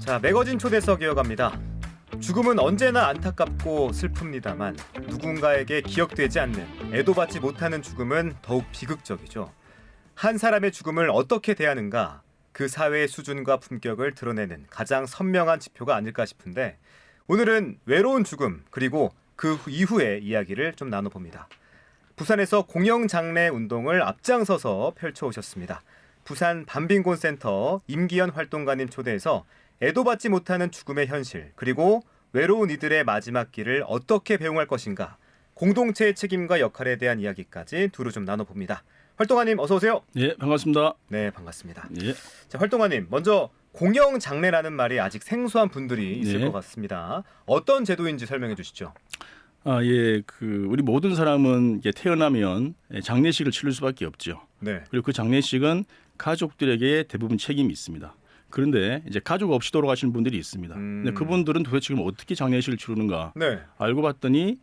자, 매거진 초대석 이어갑니다. 죽음은 언제나 안타깝고 슬픕니다만 누군가에게 기억되지 않는, 애도받지 못하는 죽음은 더욱 비극적이죠. 한 사람의 죽음을 어떻게 대하는가, 그 사회의 수준과 품격을 드러내는 가장 선명한 지표가 아닐까 싶은데, 오늘은 외로운 죽음 그리고 그 이후의 이야기를 좀 나눠봅니다. 부산에서 공영장례 운동을 앞장서서 펼쳐오셨습니다. 부산 밤빈곤센터 임기현 활동가님 초대해서 애도받지 못하는 죽음의 현실, 그리고 외로운 이들의 마지막 길을 어떻게 배웅할 것인가, 공동체의 책임과 역할에 대한 이야기까지 두루 좀 나눠봅니다. 활동가님 어서 오세요. 예, 반갑습니다. 네, 반갑습니다. 예. 자, 활동가님, 먼저 공영장례라는 말이 아직 생소한 분들이 있을 네. 것 같습니다. 어떤 제도인지 설명해 주시죠. 예, 우리 모든 사람은 이제 태어나면 장례식을 치를 수밖에 없죠. 네. 그리고 그 장례식은 가족들에게 대부분 책임이 있습니다. 그런데 이제 가족 없이 돌아가시는 분들이 있습니다. 근데 그분들은 도대체 지금 어떻게 장례식을 치르는가? 네. 알고 봤더니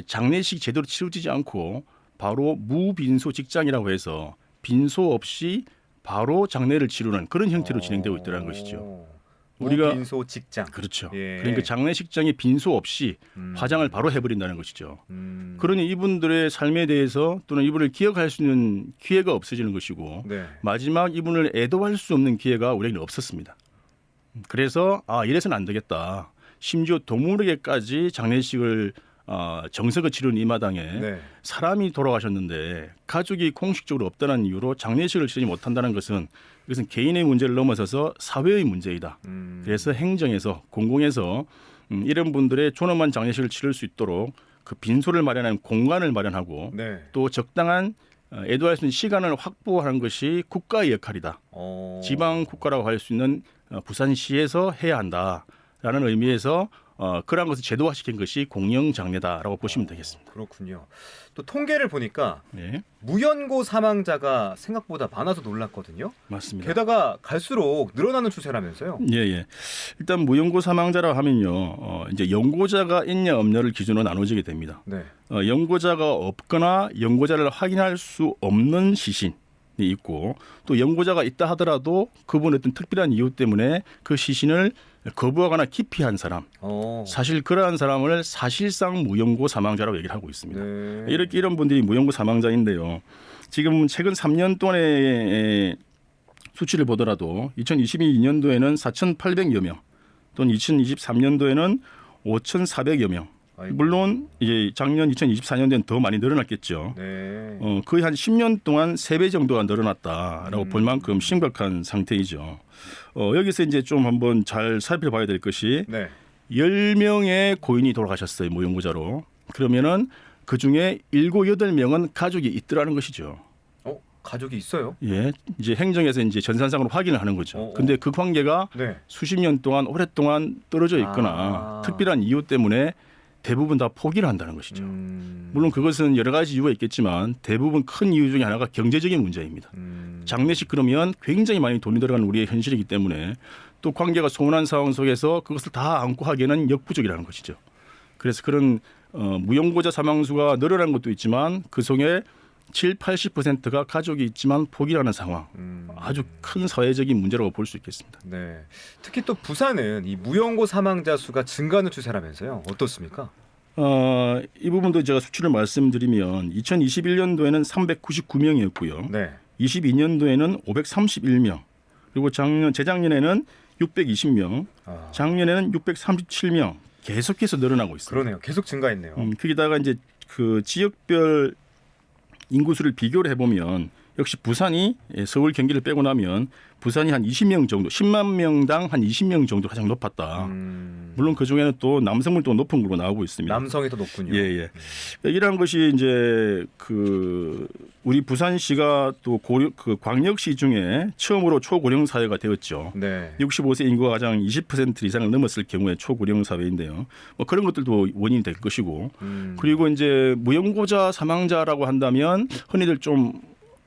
장례식 제대로 치러지지 않고 바로 무빈소 직장이라고 해서 빈소 없이 바로 장례를 치르는 그런 형태로 진행되고 있다는 것이죠. 우리가 빈소 직장. 그렇죠. 예. 그러니까 장례식장에 빈소 없이 화장을 바로 해버린다는 것이죠. 그러니 이분들의 삶에 대해서 또는 이분을 기억할 수 있는 기회가 없어지는 것이고, 네. 마지막 이분을 애도할 수 없는 기회가 우리에게는 없었습니다. 그래서 이래서는 안 되겠다. 심지어 동물에게까지 장례식을 정석을 치르는 이 마당에 네. 사람이 돌아가셨는데 가족이 공식적으로 없다는 이유로 장례식을 치르지 못한다는 것은, 이것은 개인의 문제를 넘어서서 사회의 문제이다. 그래서 행정에서, 공공에서 이런 분들의 존엄한 장례식을 치를 수 있도록 그 빈소를 마련하는 공간을 마련하고, 네. 또 적당한 애도할 수 있는 시간을 확보하는 것이 국가의 역할이다. 지방 국가라고 할 수 있는 부산시에서 해야 한다라는 의미에서 그러한 것을 제도화시킨 것이 공영장례다라고 보시면 되겠습니다. 그렇군요. 또 통계를 보니까 네, 무연고 사망자가 생각보다 많아서 놀랐거든요. 맞습니다. 게다가 갈수록 늘어나는 추세라면서요. 예. 일단 무연고 사망자라 하면요, 이제 연고자가 있냐 없냐를 기준으로 나눠지게 됩니다. 네. 연고자가 없거나 연고자를 확인할 수 없는 시신이 있고, 또 연고자가 있다 하더라도 그분의 어떤 특별한 이유 때문에 그 시신을 거부하거나 기피한 사람, 사실 그러한 사람을 사실상 무연고 사망자라고 얘기를 하고 있습니다. 네. 이렇게 이런 분들이 무연고 사망자인데요. 지금 최근 3년 동안의 수치를 보더라도 2022년도에는 4,800여 명, 또는 2023년도에는 5,400여 명. 아이고. 물론 이제 작년 2024년도에는 더 많이 늘어났겠죠. 네. 거의 한 10년 동안 3배 정도가 늘어났다라고 볼 만큼 심각한 상태이죠. 여기서 이제 좀 한번 잘 살펴봐야 될 것이, 네. 10명의 고인이 돌아가셨어요, 무연고자로. 그러면은 그 중에 7, 8명은 가족이 있더라는 것이죠. 가족이 있어요? 예, 이제 행정에서 이제 전산상으로 확인을 하는 거죠. 어. 근데 그 관계가 네. 수십 년 동안 오랫동안 떨어져 있거나 특별한 이유 때문에 대부분 다 포기를 한다는 것이죠. 물론 그것은 여러 가지 이유가 있겠지만 대부분 큰 이유 중에 하나가 경제적인 문제입니다. 장례식 그러면 굉장히 많이 돈이 들어가는 우리의 현실이기 때문에, 또 관계가 소원한 상황 속에서 그것을 다 안고 하기에는 역부족이라는 것이죠. 그래서 그런 무연고자 사망수가 늘어난 것도 있지만 그 속에 7, 80%가 가족이 있지만 포기하는 상황, 아주 큰 사회적인 문제라고 볼 수 있겠습니다. 네. 특히 또 부산은 이 무연고 사망자 수가 증가하는 추세라면서요. 어떻습니까? 이 부분도 제가 수치를 말씀드리면 2021년도에는 399명이었고요. 네. 22년도에는 531명, 그리고 재작년에는 620명, 작년에는 637명, 계속해서 늘어나고 있습니다. 그러네요. 계속 증가했네요. 거기다가 이제 그 지역별 인구수를 비교를 해보면 역시 부산이, 서울, 경기를 빼고 나면 부산이 한 20명 정도, 10만 명당 한 20명 정도 가장 높았다. 물론 그 중에는 또 남성물도 높은 걸로 나오고 있습니다. 남성이 더 높군요. 예. 이러한 것이 이제 우리 부산시가 또 그 광역시 중에 처음으로 초고령 사회가 되었죠. 네. 65세 인구가 가장 20% 이상을 넘었을 경우에 초고령 사회인데요. 뭐 그런 것들도 원인이 될 것이고, 그리고 이제 무연고자 사망자라고 한다면 흔히들 좀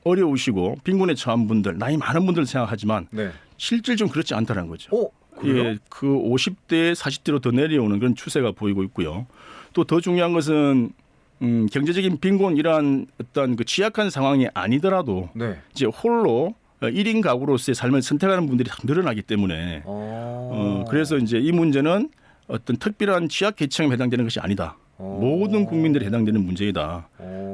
어려우시고 빈곤에 처한 분들, 나이 많은 분들 생각하지만 네. 실질 좀 그렇지 않다는 거죠. 그래요? 예, 그 50대, 40대로 더 내려오는 그런 추세가 보이고 있고요. 또 더 중요한 것은 경제적인 빈곤, 이러한 어떤 그 취약한 상황이 아니더라도 네. 이제 홀로 1인 가구로서의 삶을 선택하는 분들이 늘어나기 때문에 그래서 이제 이 문제는 어떤 특별한 취약 계층에 해당되는 것이 아니다. 모든 국민들이 해당되는 문제이다.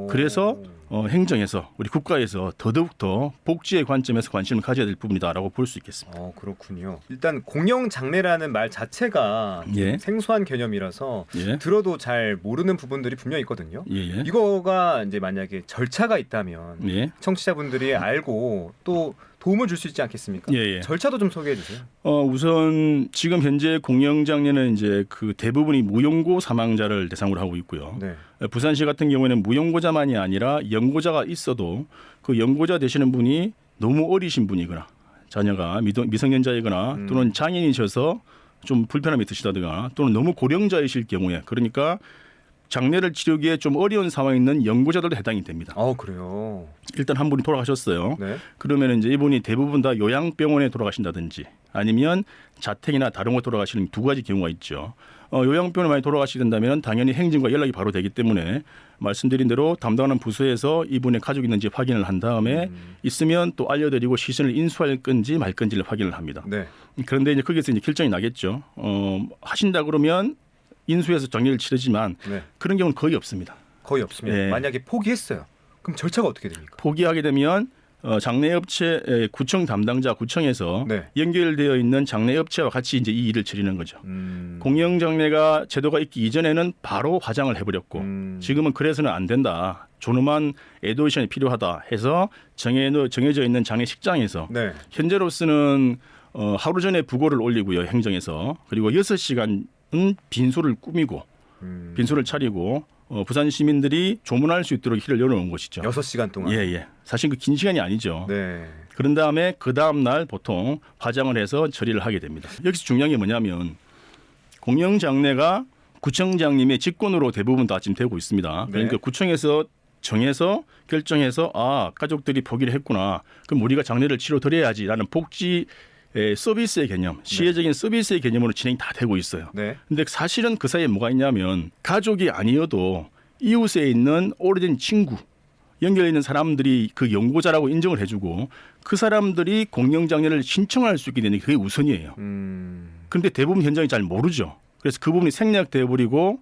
그래서 행정에서 우리 국가에서 더더욱더 복지의 관점에서 관심을 가져야 될 부분이다라고 볼 수 있겠습니다. 그렇군요. 일단 공영 장례라는 말 자체가 예. 생소한 개념이라서 예. 들어도 잘 모르는 부분들이 분명히 있거든요. 예. 이거가 이제 만약에 절차가 있다면 예. 청취자분들이 알고 또 도움을 줄 수 있지 않겠습니까? 예. 절차도 좀 소개해 주세요. 우선 지금 현재 공영장례는 이제 그 대부분이 무용고 사망자를 대상으로 하고 있고요. 네. 부산시 같은 경우에는 무용고자만이 아니라 연고자가 있어도 그 연고자 되시는 분이 너무 어리신 분이거나 자녀가 미성년자이거나 또는 장애인이셔서 좀 불편함이 드시다거나 또는 너무 고령자이실 경우에 그러니까 장례를 치르기에 좀 어려운 상황에 있는 연고자들도 해당이 됩니다. 그래요. 일단 한 분이 돌아가셨어요. 네. 그러면 이제 이분이 대부분 다 요양병원에 돌아가신다든지 아니면 자택이나 다른 곳 돌아가시는 두 가지 경우가 있죠. 요양병원에 많이 돌아가시게 된다면 당연히 행정과 연락이 바로 되기 때문에 말씀드린 대로 담당하는 부서에서 이분의 가족이 있는지 확인을 한 다음에 있으면 또 알려드리고 시신을 인수할 건지 말 건지를 확인을 합니다. 네. 그런데 이제 거기서 이제 결정이 나겠죠. 하신다 그러면 인수해서 장례를 치르지만 네. 그런 경우는 거의 없습니다. 거의 없습니다. 네. 만약에 포기했어요. 그럼 절차가 어떻게 됩니까? 포기하게 되면 장례업체 구청 담당자 구청에서 네. 연결되어 있는 장례업체와 같이 이제 이 일을 처리하는 거죠. 공영장례가 제도가 있기 이전에는 바로 화장을 해버렸고 지금은 그래서는 안 된다. 존엄한 애도시간이 필요하다 해서 정해져 있는 장례식장에서 네. 현재로서는 하루 전에 부고를 올리고요. 행정에서. 그리고 6시간은 빈소를 꾸미고 빈소를 차리고 부산 시민들이 조문할 수 있도록 길을 열어놓은 것이죠. 6시간 동안. 예. 사실 그 긴 시간이 아니죠. 네. 그런 다음에 그 다음 날 보통 화장을 해서 처리를 하게 됩니다. 여기서 중요한 게 뭐냐면 공영장례가 구청장님의 직권으로 대부분 다 지금 되고 있습니다. 그러니까 네. 구청에서 정해서 결정해서 가족들이 포기를 했구나. 그럼 우리가 장례를 치러 드려야지라는 복지 서비스의 개념, 시혜적인 서비스의 개념으로 진행이 다 되고 있어요. 네. 근데 사실은 그 사이에 뭐가 있냐면 가족이 아니어도 이웃에 있는 오래된 친구, 연결해 있는 사람들이 그 연고자라고 인정을 해주고 그 사람들이 공영장례를 신청할 수 있게 되는 게 그게 우선이에요. 그런데 대부분 현장이 잘 모르죠. 그래서 그 부분이 생략돼 버리고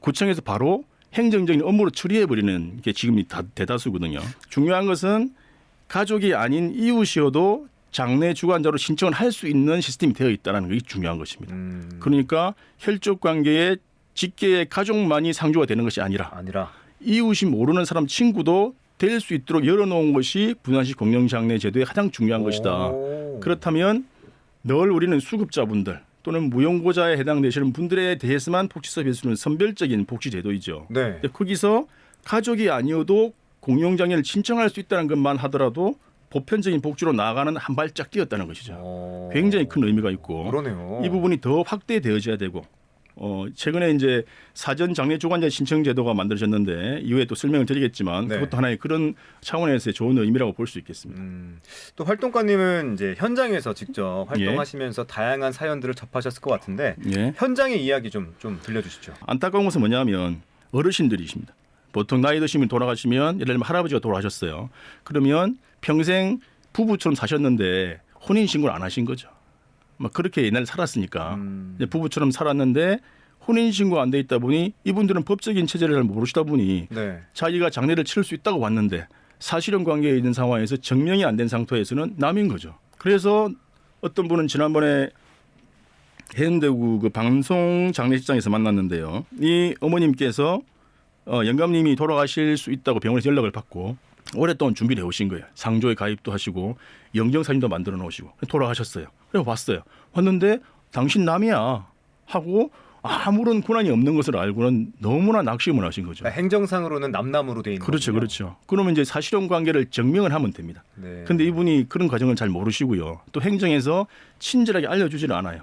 구청에서 바로 행정적인 업무로 처리해 버리는 게 지금 대다수거든요. 중요한 것은 가족이 아닌 이웃이어도 장례 주관자로 신청을 할 수 있는 시스템이 되어 있다는 게 중요한 것입니다. 그러니까 혈족 관계의 직계의 가족만이 상주가 되는 것이 아니라 이웃이 모르는 사람 친구도 될 수 있도록 열어놓은 것이 부산시 공영장례 제도의 가장 중요한 것이다. 그렇다면 늘 우리는 수급자분들 또는 무용고자에 해당되시는 분들에 대해서만 복지 서비스는 선별적인 복지 제도이죠. 네. 거기서 가족이 아니어도 공영장례를 신청할 수 있다는 것만 하더라도 보편적인 복지로 나아가는 한 발짝 뛰었다는 것이죠. 굉장히 큰 의미가 있고 그러네요. 이 부분이 더 확대되어져야 되고 최근에 이제 사전 장례 주관자 신청 제도가 만들어졌는데 이후에 또 설명을 드리겠지만 네. 그것도 하나의 그런 차원에서의 좋은 의미라고 볼 수 있겠습니다. 또 활동가님은 이제 현장에서 직접 활동하시면서 다양한 사연들을 접하셨을 것 같은데 현장의 이야기 좀 들려주시죠. 안타까운 것은 뭐냐면 어르신들이십니다. 보통 나이 드신 분이 돌아가시면 예를 들면 할아버지가 돌아가셨어요. 그러면 평생 부부처럼 사셨는데 혼인신고를 안 하신 거죠. 막 그렇게 옛날에 살았으니까 부부처럼 살았는데 혼인신고 안 돼 있다 보니 이분들은 법적인 체제를 잘 모르시다 보니 자기가 장례를 치를 수 있다고 왔는데 사실혼 관계에 있는 상황에서 증명이 안 된 상태에서는 남인 거죠. 그래서 어떤 분은 지난번에 해운대구 그 방송 장례식장에서 만났는데요. 이 어머님께서 영감님이 돌아가실 수 있다고 병원에서 연락을 받고 오랫동안 준비를 해오신 거예요. 상조에 가입도 하시고 영정사진도 만들어 놓으시고 돌아가셨어요. 그래서 왔어요. 왔는데 당신 남이야 하고 아무런 권한이 없는 것을 알고는 너무나 낙심을 하신 거죠. 행정상으로는 남남으로 돼 있는 그렇죠. 거군요. 그렇죠. 그러면 이제 사실혼 관계를 증명을 하면 됩니다. 그런데 이분이 그런 과정을 잘 모르시고요. 또 행정에서 친절하게 알려주지는 않아요.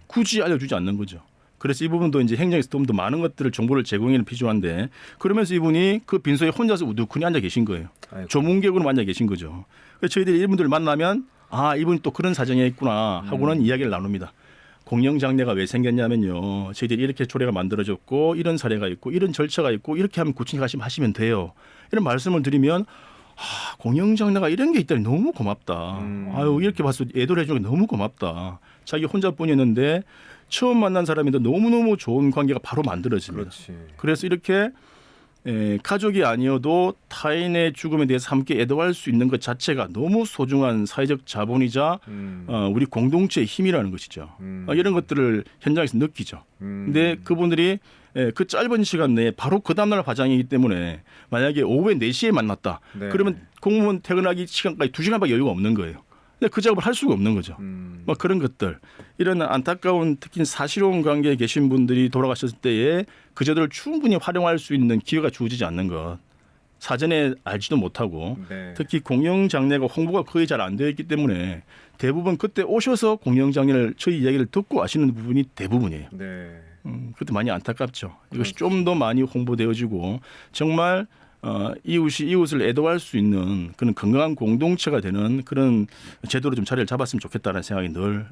굳이 알려주지 않는 거죠. 그래서 이 부분도 이제 행정에서 좀 더 많은 것들을 정보를 제공하는 필요한데 그러면서 이분이 그 빈소에 혼자서 우두커니 앉아 계신 거예요. 조문객으로 앉아 계신 거죠. 그래서 저희들이 이분들을 만나면 이분이 또 그런 사정에 있구나 하고는 이야기를 나눕니다. 공영장례가 왜 생겼냐면요. 저희들이 이렇게 조례가 만들어졌고 이런 사례가 있고 이런 절차가 있고 이렇게 하면 구청에 가시면 하시면 돼요. 이런 말씀을 드리면 공영장래가 이런 게 있다니 너무 고맙다. 아유 이렇게 봐서 애도를 해주는 게 너무 고맙다. 자기 혼자뿐이었는데 처음 만난 사람인데 너무너무 좋은 관계가 바로 만들어집니다. 그렇지. 그래서 이렇게 가족이 아니어도 타인의 죽음에 대해서 함께 애도할 수 있는 것 자체가 너무 소중한 사회적 자본이자 우리 공동체의 힘이라는 것이죠. 이런 것들을 현장에서 느끼죠. 근데 그분들이 그 짧은 시간 내에 바로 그 다음날 화장이기 때문에 만약에 오후에 4시에 만났다. 네. 그러면 공무원 퇴근하기 시간까지 2시간밖에 여유가 없는 거예요. 근데 그 작업을 할 수가 없는 거죠. 막 그런 것들. 이런 안타까운 특히 사실혼 관계에 계신 분들이 돌아가셨을 때에 그저들을 충분히 활용할 수 있는 기회가 주어지지 않는 것. 사전에 알지도 못하고 네. 특히 공영장례가 홍보가 거의 잘 안 되어 있기 때문에 대부분 그때 오셔서 공영장례를 저희 이야기를 듣고 아시는 부분이 대부분이에요. 네. 그것도 많이 안타깝죠. 이것이 좀 더 많이 홍보되어지고 정말 이웃이 이웃을 애도할 수 있는 그런 건강한 공동체가 되는 그런 제도로 좀 자리를 잡았으면 좋겠다는 생각이 늘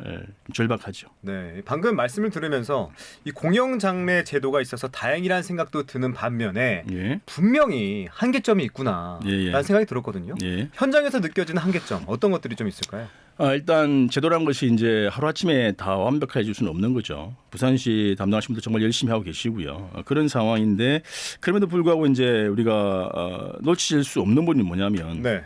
절박하죠. 네, 방금 말씀을 들으면서 이 공영장례 제도가 있어서 다행이라는 생각도 드는 반면에 예. 분명히 한계점이 있구나라는 생각이 들었거든요. 예. 현장에서 느껴지는 한계점 어떤 것들이 좀 있을까요? 일단 제도란 것이 이제 하루아침에 다 완벽해질 수는 없는 거죠. 부산시 담당하신 분들 정말 열심히 하고 계시고요. 그런 상황인데 그럼에도 불구하고 이제 우리가 놓칠 수 없는 부분이 뭐냐면 네.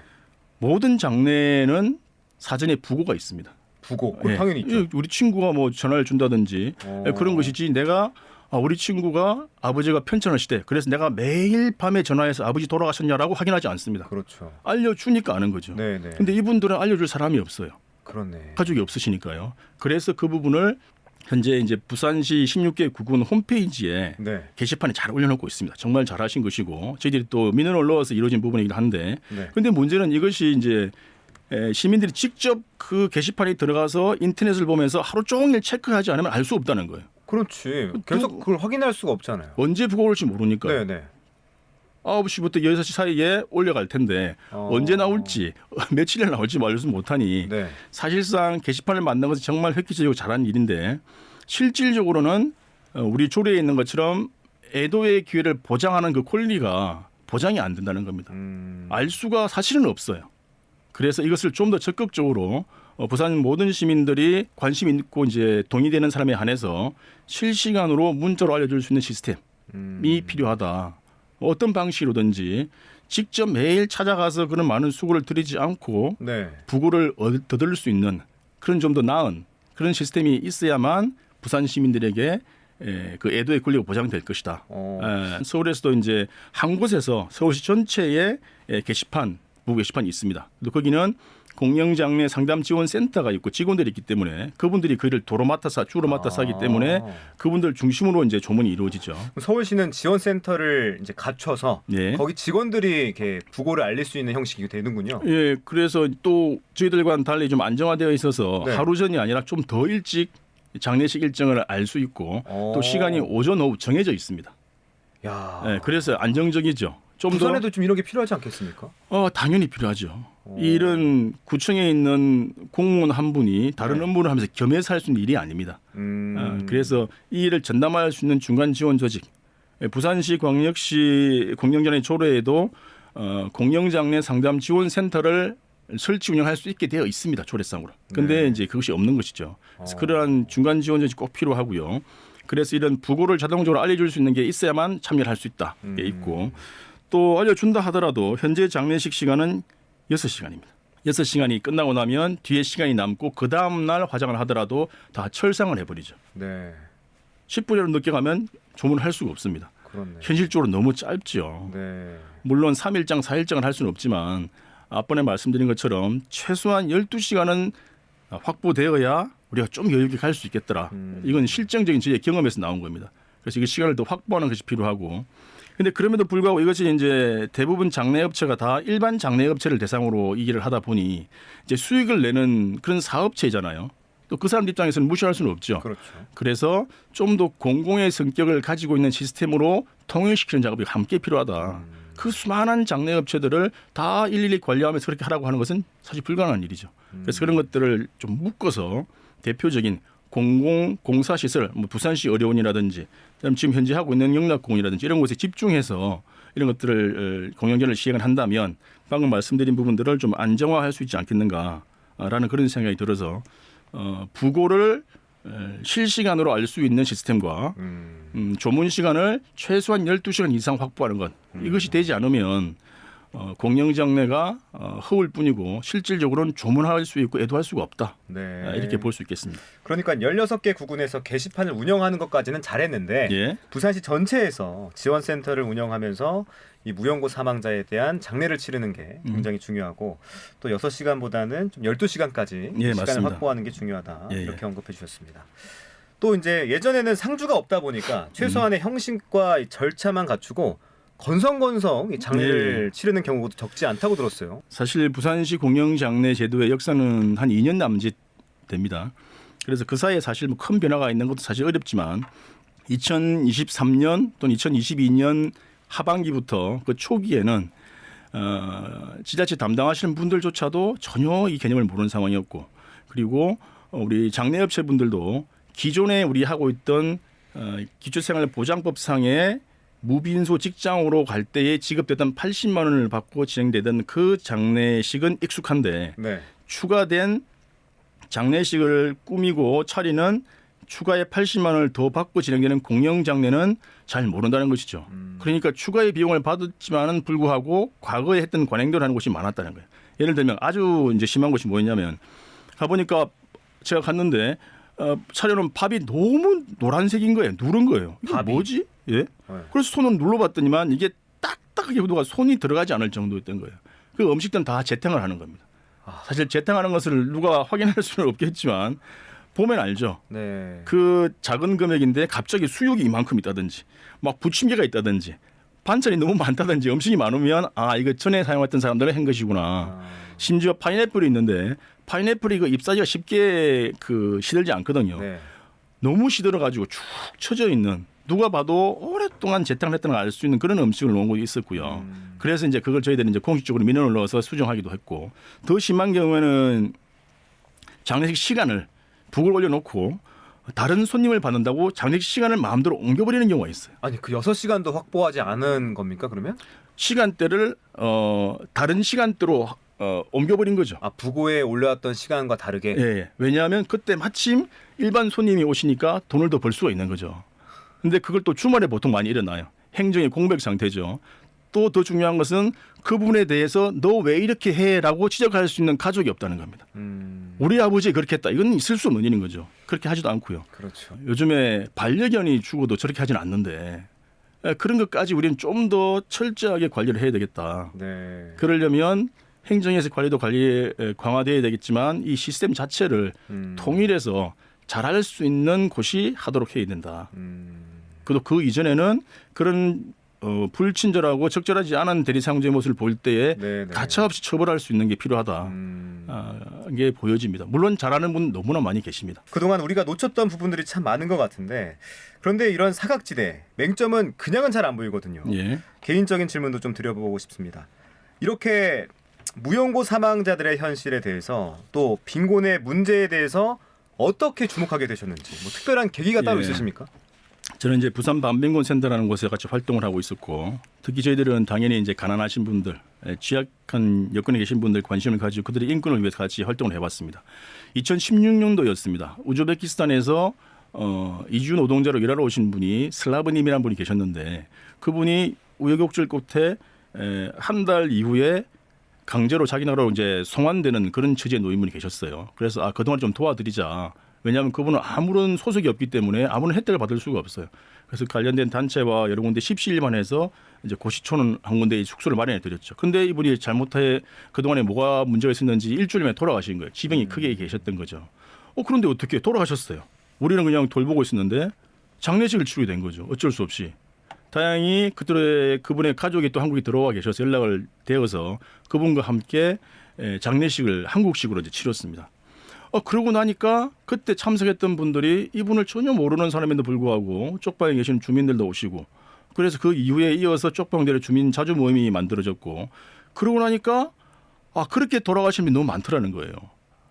모든 장례는 사전에 부고가 있습니다. 부고 당연히 있죠. 우리 친구가 뭐 전화를 준다든지 그런 것이지 내가 우리 친구가 아버지가 편찮으시대. 그래서 내가 매일 밤에 전화해서 아버지 돌아가셨냐라고 확인하지 않습니다. 그렇죠. 알려주니까 아는 거죠. 네네. 근데 이분들은 알려줄 사람이 없어요. 그렇네. 가족이 없으시니까요. 그래서 그 부분을 현재 이제 부산시 16개 구군 홈페이지에 네. 게시판에 잘 올려놓고 있습니다. 정말 잘하신 것이고 저희들이 또 민원을 넣어서 이루어진 부분이긴 한데 네. 그런데 문제는 이것이 이제 시민들이 직접 그 게시판에 들어가서 인터넷을 보면서 하루 종일 체크하지 않으면 알 수 없다는 거예요. 그렇지. 계속 그걸 확인할 수가 없잖아요. 언제 부고 올지 모르니까. 네네. 9시부터 6시 사이에 올려갈 텐데 언제 나올지 며칠에 나올지 알지 못하니 네. 사실상 게시판을 만든 것은 정말 획기적이고 잘한 일인데 실질적으로는 우리 조례에 있는 것처럼 애도의 기회를 보장하는 그 권리가 보장이 안 된다는 겁니다. 알 수가 사실은 없어요. 그래서 이것을 좀 더 적극적으로 부산 모든 시민들이 관심 있고 이제 동의되는 사람에 한해서 실시간으로 문자로 알려줄 수 있는 시스템이 필요하다. 어떤 방식으로든지 직접 매일 찾아가서 그런 많은 수고를 들이지 않고 네. 부고를 얻을 수 있는 그런 좀 더 나은 그런 시스템이 있어야만 부산 시민들에게 그 애도의 권리가 보장될 것이다. 서울에서도 이제 한 곳에서 서울시 전체에 게시판, 부고 게시판이 있습니다. 또 거기는 공영장례 상담 지원 센터가 있고 직원들이 있기 때문에 그분들이 그 일을 주로 맡아서 하기 때문에 그분들 중심으로 이제 조문이 이루어지죠. 서울시는 지원센터를 이제 갖춰서 예. 거기 직원들이 이렇게 부고를 알릴 수 있는 형식이 되는군요. 예, 그래서 또 저희들과는 달리 좀 안정화되어 있어서 네. 하루 전이 아니라 좀 더 일찍 장례식 일정을 알 수 있고 또 시간이 오전 오후 정해져 있습니다. 야. 예, 그래서 안정적이죠. 좀 더 부산에도 좀 이런 게 필요하지 않겠습니까? 당연히 필요하죠. 이런 구청에 있는 공무원 한 분이 다른 네. 업무를 하면서 겸해서 할 수 있는 일이 아닙니다. 그래서 이 일을 전담할 수 있는 중간 지원 조직, 부산시 광역시 공영장례 조례에도 공영장례 상담 지원 센터를 설치 운영할 수 있게 되어 있습니다. 조례상으로. 그런데 네. 이제 그것이 없는 것이죠. 그래서 그러한 중간 지원 조직이 꼭 필요하고요. 그래서 이런 부고를 자동적으로 알려줄 수 있는 게 있어야만 참여를 할 수 있다. 게 있고 또 알려준다 하더라도 현재 장례식 시간은 6시간입니다. 6시간이 끝나고 나면 뒤에 시간이 남고 그 다음 날 화장을 하더라도 다 철상을 해버리죠. 네. 10분이라도 늦게 가면 조문을 할 수가 없습니다. 그렇네. 현실적으로 너무 짧죠. 네. 물론 3일장, 4일장을 할 수는 없지만 앞번에 말씀드린 것처럼 최소한 12시간은 확보되어야 우리가 좀 여유 있게 갈 수 있겠더라. 이건 실증적인 저희의 경험에서 나온 겁니다. 그래서 이 시간을 더 확보하는 것이 필요하고 근데 그럼에도 불구하고 이것이 이제 대부분 장례업체가 다 일반 장례업체를 대상으로 이 일을 하다 보니 이제 수익을 내는 그런 사업체잖아요. 또 그 사람 입장에서는 무시할 수는 없죠. 그렇죠. 그래서 좀 더 공공의 성격을 가지고 있는 시스템으로 통일시키는 작업이 함께 필요하다. 그 수많은 장례업체들을 다 일일이 관리하면서 그렇게 하라고 하는 것은 사실 불가능한 일이죠. 그래서 그런 것들을 좀 묶어서 대표적인 공공공사시설, 뭐 부산시 의료원이라든지 지금 현재 하고 있는 영락공원이라든지 이런 곳에 집중해서 이런 것들을 공영제를 시행을 한다면 방금 말씀드린 부분들을 좀 안정화할 수 있지 않겠는가라는 그런 생각이 들어서 부고를 실시간으로 알 수 있는 시스템과 조문 시간을 최소한 12시간 이상 확보하는 것 이것이 되지 않으면 공영장내가 허울 뿐이고 실질적으로는 조문할 수 있고 애도할 수가 없다. 네. 이렇게 볼 수 있겠습니다. 그러니까 16개 구군에서 게시판을 운영하는 것까지는 잘했는데 예. 부산시 전체에서 지원센터를 운영하면서 이 무연고 사망자에 대한 장례를 치르는 게 굉장히 중요하고 또 6시간보다는 좀 12시간까지 예, 시간을 맞습니다. 확보하는 게 중요하다. 예, 이렇게 언급해 주셨습니다. 또 이제 예전에는 상주가 없다 보니까 최소한의 형식과 이 절차만 갖추고 건성건성 이 장례를 치르는 경우도 적지 않다고 들었어요. 사실 부산시 공영장례 제도의 역사는 한 2년 남짓 됩니다. 그래서 그 사이에 사실 뭐 큰 변화가 있는 것도 사실 어렵지만 2023년 또는 2022년 하반기부터 그 초기에는 지자체 담당하시는 분들조차도 전혀 이 개념을 모르는 상황이었고 그리고 우리 장례업체 분들도 기존에 우리 하고 있던 기초생활보장법상의 무빈소 직장으로 갈 때에 지급되던 80만 원을 받고 진행되던 그 장례식은 익숙한데 네. 추가된 장례식을 꾸미고 차리는 추가의 80만 원을 더 받고 진행되는 공영장례는 잘 모른다는 것이죠. 그러니까 추가의 비용을 받았지만은 불구하고 과거에 했던 관행대로 하는 곳이 많았다는 거예요. 예를 들면 아주 이제 심한 것이 뭐였냐면 가보니까 제가 갔는데 차려놓은 밥이 너무 노란색인 거예요. 누른 거예요. 이게 밥이? 뭐지? 예. 네. 그래서 손을 눌러봤더니만 이게 딱딱하게 누가 손이 들어가지 않을 정도였던 거예요. 그 음식들은 다 재탕을 하는 겁니다. 사실 재탕하는 것을 누가 확인할 수는 없겠지만 보면 알죠. 네. 그 작은 금액인데 갑자기 수육이 이만큼 있다든지 막 부침개가 있다든지 반찬이 너무 많다든지 음식이 많으면 아 이거 전에 사용했던 사람들은 한 것이구나. 심지어 파인애플이 있는데 파인애플이 그 잎사귀가 쉽게 그 시들지 않거든요. 네. 너무 시들어가지고 축 처져 있는 누가 봐도 오랫동안 재탕을 했다는 걸 알 수 있는 그런 음식을 놓은 곳이 있었고요. 그래서 이제 그걸 저희들이 이제 공식적으로 민원을 넣어서 수정하기도 했고 더 심한 경우에는 장례식 시간을 북을 올려놓고 다른 손님을 받는다고 장례식 시간을 마음대로 옮겨버리는 경우가 있어요. 아니 그 6시간도 확보하지 않은 겁니까 그러면? 시간대를 다른 시간대로 옮겨버린 거죠. 아 부고에 올려왔던 시간과 다르게. 예. 왜냐하면 그때 마침 일반 손님이 오시니까 돈을 더 벌 수가 있는 거죠. 근데 그걸 또 주말에 보통 많이 일어나요. 행정의 공백 상태죠. 또 더 중요한 것은 그 부분에 대해서 너 왜 이렇게 해라고 지적할 수 있는 가족이 없다는 겁니다. 우리 아버지 그렇게 했다. 이건 있을 수 없는 일인 거죠. 그렇게 하지도 않고요. 그렇죠. 요즘에 반려견이 죽어도 저렇게 하지는 않는데 그런 것까지 우리는 좀 더 철저하게 관리를 해야 되겠다. 네. 그러려면 행정에서 관리도 강화돼야 되겠지만 이 시스템 자체를 통일해서 잘할 수 있는 곳이 하도록 해야 된다. 그리고 그 이전에는 그런 불친절하고 적절하지 않은 대리상조의 모습을 볼 때에 네네. 가차없이 처벌할 수 있는 게 필요하다. 이게 보여집니다. 물론 잘하는 분 너무나 많이 계십니다. 그동안 우리가 놓쳤던 부분들이 참 많은 것 같은데 그런데 이런 사각지대 맹점은 그냥은 잘 안 보이거든요. 예. 개인적인 질문도 좀 드려보고 싶습니다. 이렇게 무연고 사망자들의 현실에 대해서 또 빈곤의 문제에 대해서 어떻게 주목하게 되셨는지 뭐 특별한 계기가 따로 예. 있으십니까? 저는 이제 부산 반빈곤 센터라는 곳에 같이 활동을 하고 있었고 특히 저희들은 당연히 이제 가난하신 분들, 취약한 여건에 계신 분들 관심을 가지고 그들의 인권을 위해서 같이 활동을 해봤습니다. 2016년도였습니다. 우즈베키스탄에서 이주 노동자로 일하러 오신 분이 슬라브님이라는 분이 계셨는데 그분이 우여곡절 끝에 한 달 이후에 강제로 자기 나라로 이제 송환되는 그런 처지의 노인분이 계셨어요. 그래서 그동안 좀 도와드리자. 왜냐하면 그분은 아무런 소속이 없기 때문에 아무런 혜택을 받을 수가 없어요. 그래서 관련된 단체와 여러 군데 십시일반해서 이제 고시촌은 한 군데 숙소를 마련해 드렸죠. 근데 이분이 잘못해 그동안에 뭐가 문제가 있었는지 일주일 만에 돌아가신 거예요. 지병이 크게 계셨던 거죠. 그런데 어떻게 돌아가셨어요? 우리는 그냥 돌보고 있었는데 장례식을 치르게 된 거죠. 어쩔 수 없이. 다행히 그분의 가족이 또 한국에 들어와 계셔서 연락을 되어서 그분과 함께 장례식을 한국식으로 이제 치렀습니다. 그러고 나니까 그때 참석했던 분들이 이분을 전혀 모르는 사람인데도 불구하고 쪽방에 계신 주민들도 오시고 그래서 그 이후에 이어서 쪽방대로 주민 자주 모임이 만들어졌고 그러고 나니까 그렇게 돌아가신 분이 너무 많더라는 거예요.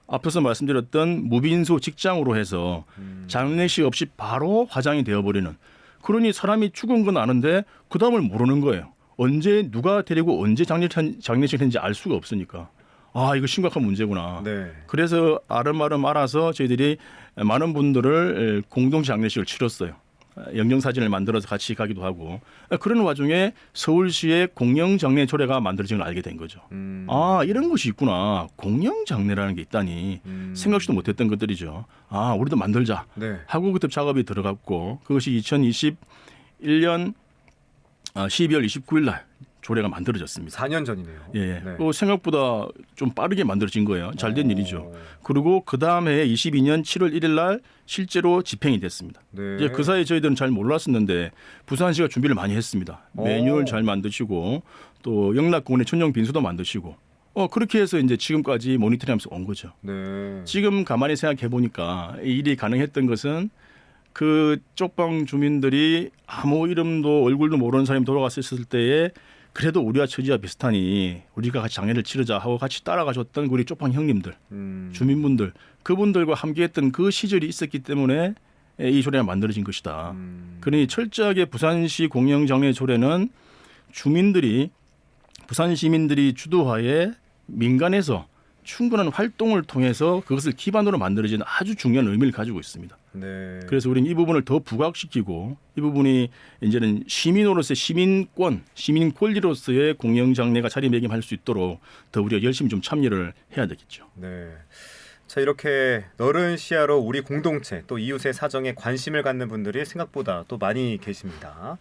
앞서서 말씀드렸던 무빈소 직장으로 해서 장례식 없이 바로 화장이 되어버리는 그러니 사람이 죽은 건 아는데 그 다음을 모르는 거예요. 언제 누가 데리고 언제 장례식을 했는지 알 수가 없으니까 이거 심각한 문제구나. 네. 그래서 아름아름 알아서 저희들이 많은 분들을 공동 장례식을 치렀어요. 영정사진을 만들어서 같이 가기도 하고 그런 와중에 서울시의 공영장례 조례가 만들어진 걸 알게 된 거죠. 이런 것이 있구나. 공영장례라는 게 있다니 생각지도 못했던 것들이죠. 우리도 만들자 네. 하고 그때 작업이 들어갔고 그것이 2021년 12월 29일 날 조례가 만들어졌습니다. 4년 전이네요. 예, 네. 생각보다 좀 빠르게 만들어진 거예요. 잘된 일이죠. 그리고 그 다음에 22년 7월 1일 날 실제로 집행이 됐습니다. 네. 이제 그 사이에 저희들은 잘 몰랐었는데 부산시가 준비를 많이 했습니다. 매뉴얼 잘 만드시고 또 영락공원의 천정 빈수도 만드시고 그렇게 해서 이제 지금까지 모니터링하면서 온 거죠. 네. 지금 가만히 생각해 보니까 이 일이 가능했던 것은 그 쪽방 주민들이 아무 이름도 얼굴도 모르는 사람이 돌아갔을 때에 그래도 우리와 처지와 비슷하니 우리가 같이 장례를 치르자 하고 같이 따라가셨던 우리 쪽방 형님들, 주민분들, 그분들과 함께했던 그 시절이 있었기 때문에 이 조례가 만들어진 것이다. 그러니 철저하게 부산시 공영장례 조례는 부산 시민들이 주도하에 민간에서 충분한 활동을 통해서 그것을 기반으로 만들어진 아주 중요한 의미를 가지고 있습니다. 네. 그래서 우리는 이 부분을 더 부각시키고 이 부분이 이제는 시민으로서의 시민권, 시민 권리로서의 공영장례가 자리매김할 수 있도록 더 우리가 열심히 좀 참여를 해야 되겠죠. 네. 자, 이렇게 넓은 시야로 우리 공동체 또 이웃의 사정에 관심을 갖는 분들이 생각보다 또 많이 계십니다.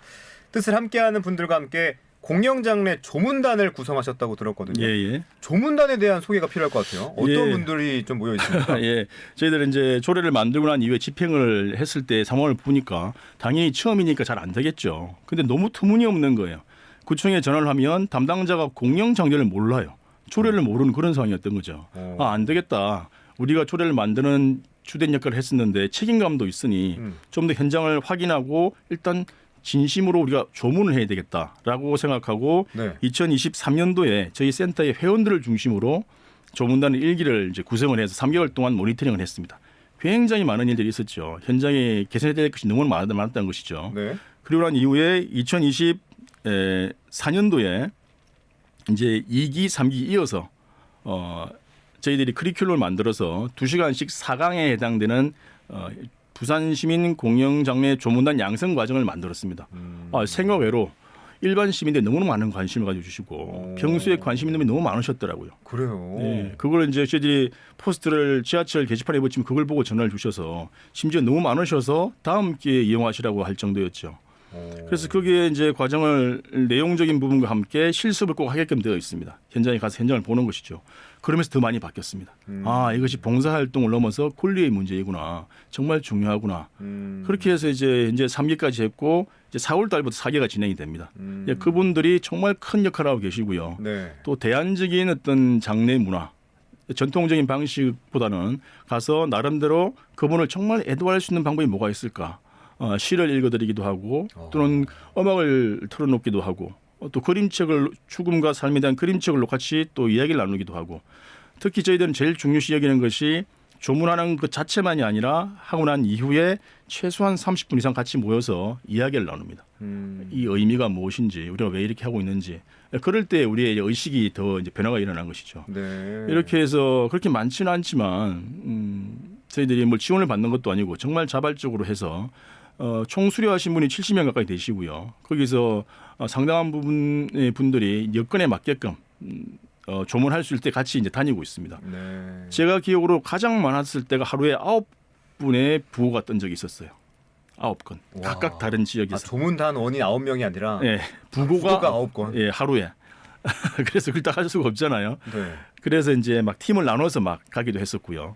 뜻을 함께하는 분들과 함께 공영장례 조문단을 구성하셨다고 들었거든요. 예. 조문단에 대한 소개가 필요할 것 같아요. 어떤 예. 분들이 좀 모여 있습니까? 예, 저희들은 이제 조례를 만들고 난 이후에 집행을 했을 때 상황을 보니까 당연히 처음이니까 잘 안 되겠죠. 근데 너무 터무니없는 거예요. 구청에 전화를 하면 담당자가 공영장례를 몰라요. 조례를 모르는 그런 상황이었던 거죠. 안 되겠다. 우리가 조례를 만드는 주된 역할을 했었는데 책임감도 있으니 좀 더 현장을 확인하고 일단 진심으로 우리가 조문을 해야 되겠다라고 생각하고 네. 2023년도에 저희 센터의 회원들을 중심으로 조문단의 일기를 이제 구성을 해서 3개월 동안 모니터링을 했습니다. 굉장히 많은 일들이 있었죠. 현장에 개선해야 될 것이 너무 많았다는 것이죠. 네. 그리고 난 이후에 2024년도에 이제 2기, 3기 이어서 저희들이 커리큘럼을 만들어서 2시간씩 4강에 해당되는 부산시민 공영장례 조문단 양성 과정을 만들었습니다. 생각외로 일반 시민들이 너무나 많은 관심을 가져주시고 평소에 관심 있는 분이 너무 많으셨더라고요. 그래요. 네, 그걸 이제 저희들이 포스트를 지하철 게시판에 붙이면 그걸 보고 전화를 주셔서 심지어 너무 많으셔서 다음 기회에 이용하시라고 할 정도였죠. 그래서 거기에 이제 과정을 내용적인 부분과 함께 실습을 꼭 하게끔 되어 있습니다. 현장에 가서 현장을 보는 것이죠. 그러면서 더 많이 바뀌었습니다. 이것이 봉사활동을 넘어서 권리의 문제이구나. 정말 중요하구나. 그렇게 해서 이제 3기까지 했고 이제 4월 달부터 4기가 진행이 됩니다. 그분들이 정말 큰 역할을 하고 계시고요. 네. 또 대안적인 어떤 장례 문화, 전통적인 방식보다는 가서 나름대로 그분을 정말 애도할 수 있는 방법이 뭐가 있을까? 시를 읽어드리기도 하고 또는 음악을 틀어놓기도 하고 또 그림책을 죽음과 삶에 대한 그림책을 같이 또 이야기를 나누기도 하고 특히 저희들은 제일 중요시 여기는 것이 조문하는 것 자체만이 아니라 하고 난 이후에 최소한 30분 이상 같이 모여서 이야기를 나눕니다. 이 의미가 무엇인지 우리가 왜 이렇게 하고 있는지 그럴 때 우리의 의식이 더 이제 변화가 일어난 것이죠. 네. 이렇게 해서 그렇게 많지는 않지만 저희들이 뭘 지원을 받는 것도 아니고 정말 자발적으로 해서 총 수료하신 분이 70명 가까이 되시고요. 거기서 상당한 부분의 분들이 여건에 맞게끔 조문할 수 있을 때 같이 이제 다니고 있습니다. 네. 제가 기억으로 가장 많았을 때가 하루에 9분의 부고가 뜬 적이 있었어요. 9건. 각각 다른 지역에서. 조문단원이 9명이 아니라 네, 부고가 9건. 예, 하루에. 그래서 그걸 다 할 수가 없잖아요. 네. 그래서 이제 막 팀을 나눠서 막 가기도 했었고요.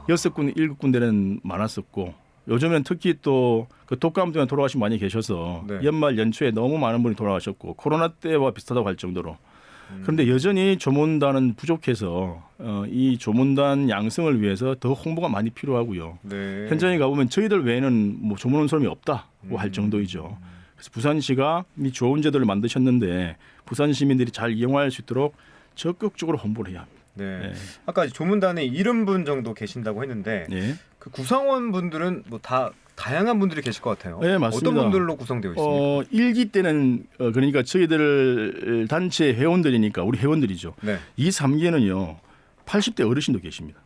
6군, 7군데는 많았었고 요즘엔 특히 또 그 독감 때문에 돌아가신 분이 많이 계셔서 네. 연말 연초에 너무 많은 분이 돌아가셨고 코로나 때와 비슷하다고 할 정도로 그런데 여전히 조문단은 부족해서 이 조문단 양성을 위해서 더 홍보가 많이 필요하고요. 네. 현장에 가보면 저희들 외에는 뭐 조문 온 사람이 없다고 할 정도이죠. 그래서 부산시가 이 좋은 제도를 만드셨는데 부산 시민들이 잘 이용할 수 있도록 적극적으로 홍보를 해야 합니다. 네. 네. 아까 조문단에 70분 정도 계신다고 했는데 네. 그 구성원 분들은 뭐 다 다양한 분들이 계실 것 같아요. 네, 맞습니다. 어떤 분들로 구성되어 있습니까? 1기 때는 그러니까 저희들 단체 회원들이니까 우리 회원들이죠. 네. 2, 3기에는요. 80대 어르신도 계십니다.